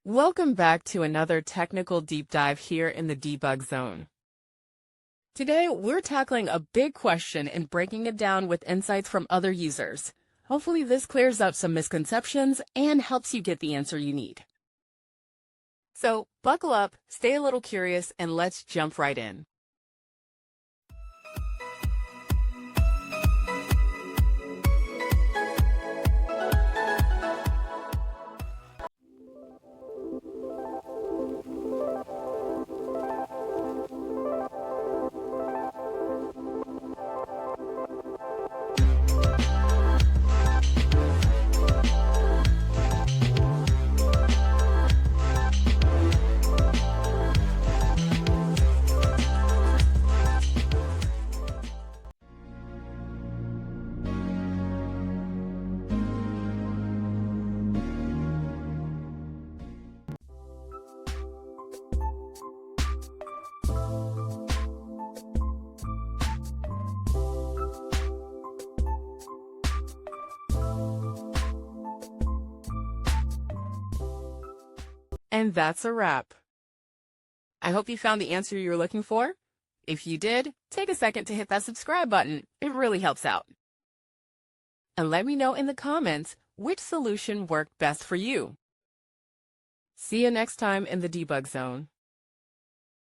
Welcome back to another technical deep dive here in the debug zone. Today, we're tackling a big question and breaking it down with insights from other users. Hopefully this clears up some misconceptions and helps you get the answer you need. So buckle up, stay a little curious, and let's jump right in. And that's a wrap. I hope you found the answer you were looking for. If you did, take a second to hit that subscribe button. It really helps out. And let me know in the comments which solution worked best for you. See you next time in the debug zone.